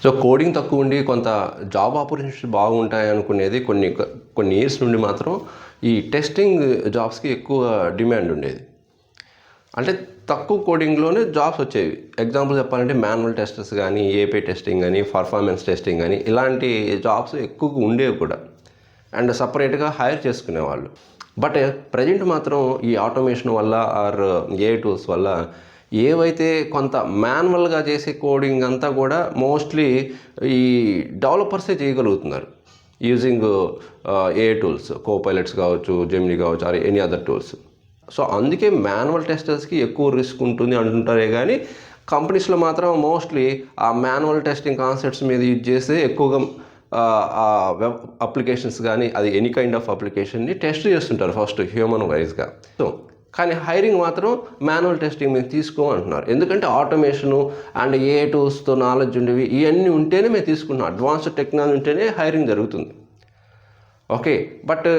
So coding తక్కువ ఉండి కొంత జాబ్ ఆపర్చునిటీస్ బాగుంటాయి అనుకునేది కొన్ని ఇయర్స్ నుండి మాత్రం ఈ టెస్టింగ్ జాబ్స్కి ఎక్కువ డిమాండ్ ఉండేది. అంటే తక్కువ కోడింగ్లోనే జాబ్స్ వచ్చేవి. ఎగ్జాంపుల్ చెప్పాలంటే మాన్యువల్ టెస్టర్స్ కానీ, ఏపీ టెస్టింగ్ కానీ, పర్ఫార్మెన్స్ టెస్టింగ్ కానీ ఇలాంటి జాబ్స్ ఎక్కువగా ఉండేవి కూడా. అండ్ సపరేట్గా హైర్ చేసుకునేవాళ్ళు. బట్ ప్రజెంట్ మాత్రం ఈ ఆటోమేషన్ వల్ల ఆర్ ఏఐ టూల్స్ వల్ల ఏవైతే కొంత మాన్యువల్గా చేసే కోడింగ్ అంతా కూడా మోస్ట్లీ ఈ డెవలపర్సే చేయగలుగుతున్నారు యూజింగ్ ఏఐ టూల్స్, కోపైలట్స్ కావచ్చు, జెమినీ కావచ్చు, or any other tools. So అందుకే మాన్యువల్ టెస్టర్స్కి ఎక్కువ రిస్క్ ఉంటుంది అంటుంటారే కానీ కంపెనీస్లో మాత్రం మోస్ట్లీ ఆ మాన్యువల్ టెస్టింగ్ కాన్సెప్ట్స్ మీద యూజ్ చేస్తే ఎక్కువగా ఆ వెబ్ అప్లికేషన్స్ కానీ అది ఎనీ కైండ్ ఆఫ్ అప్లికేషన్ని టెస్ట్ చేస్తుంటారు ఫస్ట్ హ్యూమన్ వైజ్గా. సో కానీ హైరింగ్ మాత్రం మాన్యువల్ టెస్టింగ్ మేము తీసుకోమంటున్నారు. ఎందుకంటే ఆటోమేషను అండ్ ఏఐ టూల్స్తో నాలెడ్జ్ ఉండేవి ఇవన్నీ ఉంటేనే మేము తీసుకుంటున్నాం. అడ్వాన్స్డ్ టెక్నాలజీ ఉంటేనే హైరింగ్ జరుగుతుంది. ఓకే, బట్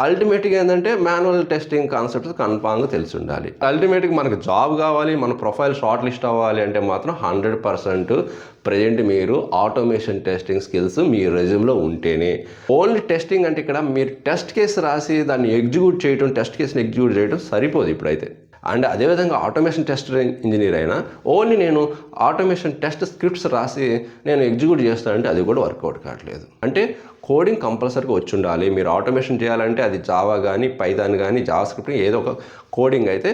అల్టిమేట్గా ఏంటంటే మాన్యువల్ టెస్టింగ్ కాన్సెప్ట్స్ కన్ఫామ్గా తెలిసి ఉండాలి. అల్టిమేట్గా మనకు జాబ్ కావాలి, మన ప్రొఫైల్ షార్ట్ లిస్ట్ అవ్వాలి అంటే మాత్రం 100% ప్రజెంట్ మీరు ఆటోమేషన్ టెస్టింగ్ స్కిల్స్ మీ రెజ్యూమ్లో ఉంటేనే. ఓన్లీ టెస్టింగ్ అంటే ఇక్కడ మీరు టెస్ట్ కేసు రాసి దాన్ని ఎగ్జిక్యూట్ చేయడం, టెస్ట్ కేసుని ఎగ్జిక్యూట్ చేయడం సరిపోదు ఇప్పుడైతే. అండ్ అదేవిధంగా ఆటోమేషన్ టెస్ట్ ఇంజనీర్ అయినా ఓన్లీ నేను ఆటోమేషన్ టెస్ట్ స్క్రిప్ట్స్ రాసి నేను ఎగ్జిక్యూట్ చేస్తానంటే అది కూడా వర్కౌట్ కావట్లేదు. అంటే కోడింగ్ కంపల్సరీగా వచ్చి ఉండాలి. మీరు ఆటోమేషన్ చేయాలంటే అది జావా కానీ, పైథాన్ కానీ, జావా స్క్రిప్ట్ ఏదో ఒక కోడింగ్ అయితే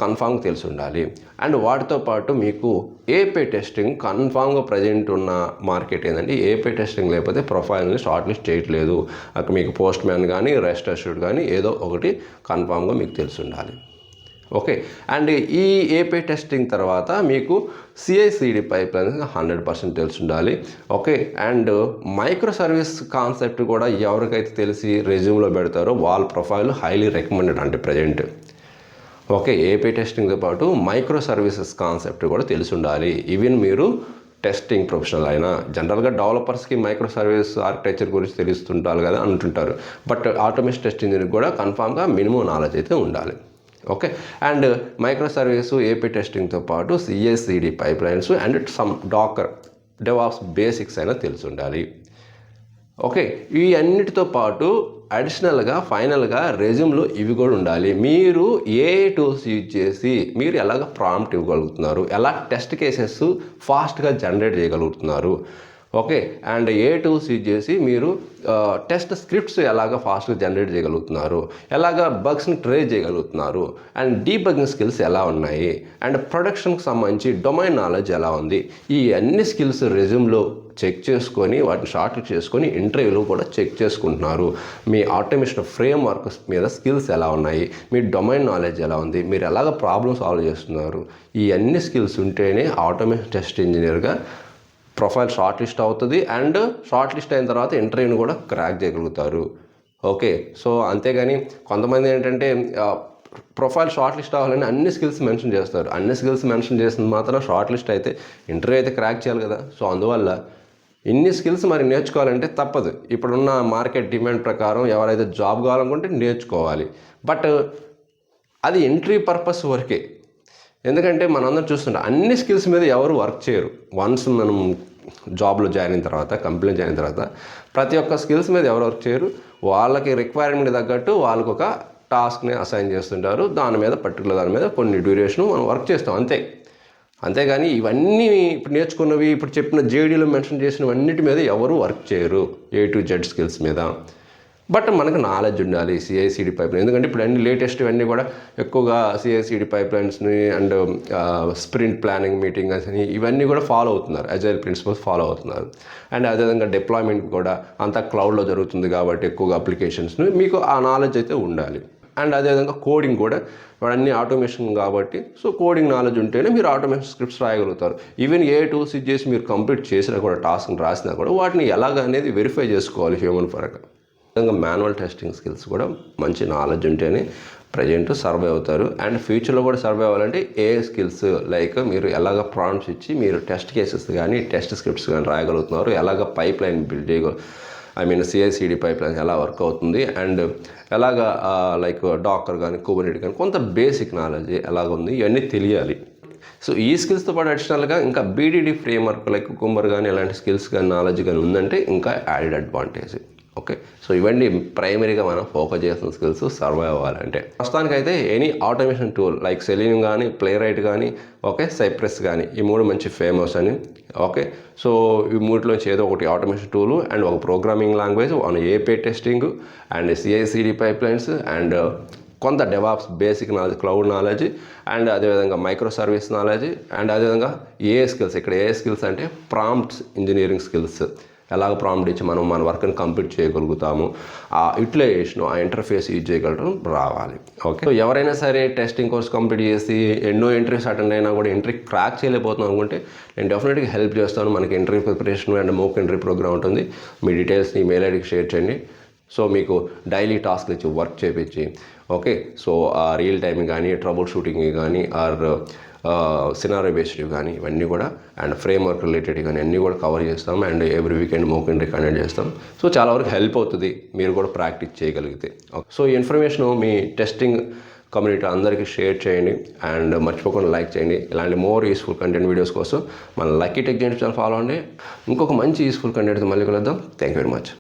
కన్ఫామ్గా తెలిసి ఉండాలి. అండ్ వాటితో పాటు మీకు ఏపీ టెస్టింగ్ కన్ఫామ్గా ప్రజెంట్ ఉన్న మార్కెట్ ఏంటంటే ఏపీ టెస్టింగ్ లేకపోతే ప్రొఫైల్ని షార్ట్ లిస్ట్ చేయట్లేదు. అక్కడ మీకు పోస్ట్ మ్యాన్ కానీ, రెస్ట్ అష్యూర్డ్ కానీ ఏదో ఒకటి కన్ఫామ్గా మీకు తెలిసి ఉండాలి. ఓకే, అండ్ ఈ ఏపీ టెస్టింగ్ తర్వాత మీకు CI/CD పైప్లైన్ 100% తెలిసి ఉండాలి. Okay, and micro service concept కూడా ఎవరికైతే తెలిసి రెజ్యూమ్లో పెడతారో వాళ్ళ ప్రొఫైల్ హైలీ రికమెండెడ్ అంటే ప్రజెంట్. ఓకే, ఏపీ టెస్టింగ్తో పాటు మైక్రో సర్వీసెస్ కాన్సెప్ట్ కూడా తెలిసి ఉండాలి. ఈవెన్ మీరు టెస్టింగ్ ప్రొఫెషనల్ అయినా జనరల్గా డెవలపర్స్కి మైక్రో సర్వీస్ ఆర్కిటెక్చర్ గురించి తెలుస్తుంటారు కదా అంటుంటారు. బట్ ఆటోమేషన్ టెస్ట్ ఇంజనీర్కి కూడా కన్ఫామ్గా మినిమం నాలెడ్జ్ అయితే ఉండాలి. Okay, and micro service API టెస్టింగ్తో పాటు CI/CD pipelines and some Docker DevOps basics అయినా తెలిసి ఉండాలి. ఓకే, ఈ అన్నిటితో పాటు అడిషనల్గా ఫైనల్గా రెజ్యూమ్లో ఇవి కూడా ఉండాలి. మీరు ఏ టూల్స్ యూజ్ చేసి మీరు ఎలాగ ప్రాంప్ట్ ఇవ్వగలుగుతున్నారు, ఎలా టెస్ట్ కేసెస్ ఫాస్ట్గా జనరేట్ చేయగలుగుతున్నారు. Okay, and A tools use చేసి మీరు టెస్ట్ స్క్రిప్ట్స్ ఎలాగ ఫాస్ట్గా జనరేట్ చేయగలుగుతున్నారు, ఎలాగ బగ్స్ని ట్రేస్ చేయగలుగుతున్నారు, అండ్ డీబగ్గింగ్ స్కిల్స్ ఎలా ఉన్నాయి, అండ్ ప్రొడక్షన్కి సంబంధించి డొమైన్ నాలెడ్జ్ ఎలా ఉంది. ఈ అన్ని స్కిల్స్ రెజ్యూమ్లో చెక్ చేసుకొని వాటిని షార్ట్ చేసుకొని ఇంటర్వ్యూలో కూడా చెక్ చేసుకుంటున్నారు. మీ ఆటోమేషన్ ఫ్రేమ్ వర్క్స్ మీద స్కిల్స్ ఎలా ఉన్నాయి, మీ డొమైన్ నాలెడ్జ్ ఎలా ఉంది, మీరు ఎలాగ ప్రాబ్లమ్ సాల్వ్ చేస్తున్నారు. ఈ అన్ని స్కిల్స్ ఉంటేనే ఆటోమేషన్ టెస్ట్ ఇంజనీర్గా ప్రొఫైల్ షార్ట్ లిస్ట్ అవుతుంది. అండ్ షార్ట్ లిస్ట్ అయిన తర్వాత ఇంటర్వ్యూని కూడా క్రాక్ చేయగలుగుతారు. ఓకే, సో అంతేగాని కొంతమంది ఏంటంటే ప్రొఫైల్ షార్ట్ లిస్ట్ అవ్వాలని అన్ని స్కిల్స్ మెన్షన్ చేస్తారు. అన్ని స్కిల్స్ మెన్షన్ చేసిన మాత్రం షార్ట్ లిస్ట్ అయితే ఇంటర్వ్యూ అయితే క్రాక్ చేయాలి కదా. సో అందువల్ల ఇన్ని స్కిల్స్ మరి నేర్చుకోవాలంటే తప్పదు. ఇప్పుడున్న మార్కెట్ డిమాండ్ ప్రకారం ఎవరైతే జాబ్ కావాలనుకుంటే నేర్చుకోవాలి. బట్ అది ఎంట్రీ పర్పస్ వరకే. ఎందుకంటే మనందరం చూస్తుంటాం అన్ని స్కిల్స్ మీద ఎవరు వర్క్ చేయరు. వన్స్ మనం జాబ్లో జాయిన్ అయిన తర్వాత, కంపెనీలో జాయిన్ అయిన తర్వాత ప్రతి ఒక్క స్కిల్స్ మీద ఎవరు వర్క్ చేయరు. వాళ్ళకి రిక్వైర్మెంట్ తగ్గట్టు వాళ్ళకు ఒక టాస్క్ని అసైన్ చేస్తుంటారు. దాని మీద పర్టికులర్ దాని మీద కొన్ని డ్యూరేషన్ మనం వర్క్ చేస్తాం అంతే. అంతేగాని ఇవన్నీ ఇప్పుడు నేర్చుకున్నవి, ఇప్పుడు చెప్పిన JDలో మెన్షన్ చేసినవన్నిటి మీద ఎవరు వర్క్ చేయరు A to Z స్కిల్స్ మీద. బట్ మనకు నాలెడ్జ్ ఉండాలి CI/CD పైప్లైన్. ఎందుకంటే ఇప్పుడు అన్ని లేటెస్ట్ ఇవన్నీ కూడా ఎక్కువగా CI/CD పైప్లైన్స్ని అండ్ స్ప్రింట్ ప్లానింగ్ మీటింగ్స్ అని ఇవన్నీ కూడా ఫాలో అవుతున్నారు. అజైల్ ప్రిన్సిపల్స్ ఫాలో అవుతున్నారు. అండ్ అదేవిధంగా డిప్లాయ్మెంట్ కూడా అంతా క్లౌడ్లో జరుగుతుంది కాబట్టి ఎక్కువగా అప్లికేషన్స్ని మీకు ఆ నాలెడ్జ్ అయితే ఉండాలి. అండ్ అదేవిధంగా కోడింగ్ కూడా అన్ని ఆటోమేషన్ కాబట్టి సో కోడింగ్ నాలెడ్జ్ ఉంటేనే మీరు automation scripts రాయగలుగుతారు. Even a tools use చేసి మీరు కంప్లీట్ చేసినా కూడా టాస్క్ని రాసినా కూడా వాటిని ఎలాగ అనేది వెరిఫై చేసుకోవాలి హ్యూమన్ పరంగా. విధంగా మాన్యువల్ టెస్టింగ్ స్కిల్స్ కూడా మంచి నాలెడ్జ్ ఉంటేనే ప్రజెంట్ సర్వే అవుతారు. అండ్ ఫ్యూచర్లో కూడా సర్వే అవ్వాలంటే ఏ స్కిల్స్ లైక్ మీరు ఎలాగ ప్రాంప్ట్స్ ఇచ్చి మీరు టెస్ట్ కేసెస్ కానీ టెస్ట్ స్క్రిప్ట్స్ కానీ రాయగలుగుతున్నారు, ఎలాగ pipe line build CI/CD pipe line ఎలా వర్క్ అవుతుంది, అండ్ ఎలాగ లైక్ డాకర్ కానీ కుబర్నెటిస్ కానీ కొంత బేసిక్ నాలెడ్జ్ ఎలాగ ఉంది ఇవన్నీ తెలియాలి. సో ఈ స్కిల్స్తో పాటు అడిషనల్గా ఇంకా బీడీడీ ఫ్రేమ్వర్క్ లైక్ కుకుంబర్ కానీ ఇలాంటి స్కిల్స్ కానీ నాలెడ్జ్ కానీ ఉందంటే ఇంకా యాడెడ్ అడ్వాంటేజ్. ఓకే, సో ఇవన్నీ ప్రైమరీగా మనం ఫోకస్ చేసిన స్కిల్స్ సర్వైవ్ అవ్వాలంటే. ప్రస్తుతానికైతే any automation tool like selenium కానీ, ప్లేరైట్ కానీ, ఓకే, సైప్రస్ కానీ, ఈ 3 మంచి ఫేమస్ అని. ఓకే, సో ఈ 3లోంచి ఏదో ఒకటి ఆటోమేషన్ టూలు అండ్ ఒక programming language, one API testing and CICD pipelines and కొంత DevOps basic knowledge, cloud knowledge and అదేవిధంగా మైక్రో సర్వీస్ నాలెడ్జ్ అండ్ అదేవిధంగా ఏఐ స్కిల్స్. ఇక్కడ ఏఐ స్కిల్స్ అంటే ప్రాంప్ట్స్ ఇంజనీరింగ్ స్కిల్స్, ఎలాగ ప్రాంప్ట్ ఇచ్చి మనం మన వర్క్ని కంప్లీట్ చేయగలుగుతాము, ఆ యూటిలైజేషన్, ఆ ఇంటర్ఫేస్ యూజ్ చేయగలగడం రావాలి. ఓకే, సో ఎవరైనా సరే టెస్టింగ్ కోర్స్ కంప్లీట్ చేసి ఎన్నో ఇంటర్వ్యూస్ అటెండ్ అయినా కూడా ఇంటర్వ్యూ క్రాక్ చేయలేకపోతున్నాం అనుకుంటే నేను డెఫినెట్గా హెల్ప్ చేస్తాను. మనకి interview preparation and mock interview programme ఉంటుంది. మీ డీటెయిల్స్ని మెయిల్ ఐడికి షేర్ చేయండి. సో మీకు డైలీ టాస్క్ ఇచ్చి వర్క్ చేయించి, ఓకే, సో ఆ రియల్ టైమింగ్ కానీ, ట్రబుల్ షూటింగ్ కానీ, ఆర్ సినారియో బేస్డ్ కానీ ఇవన్నీ కూడా అండ్ ఫ్రేమ్వర్క్ రిలేటెడ్ కానీ అన్నీ కూడా కవర్ చేస్తాం. And every weekend mock interview conduct చేస్తాం. సో చాలా వరకు హెల్ప్ అవుతుంది మీరు కూడా ప్రాక్టీస్ చేయగలిగితే. సో ఈ ఇన్ఫర్మేషన్ మీ టెస్టింగ్ కమ్యూనిటీ అందరికీ షేర్ చేయండి అండ్ మర్చిపోకుండా లైక్ చేయండి. ఇలాంటి మోర్ యూస్ఫుల్ కంటెంట్ వీడియోస్ కోసం మన lucky tech gents channel follow అండి. ఇంకొక మంచి యూస్ఫుల్ కంటెంట్తో మళ్ళీ కలుద్దాం. Thank you very much.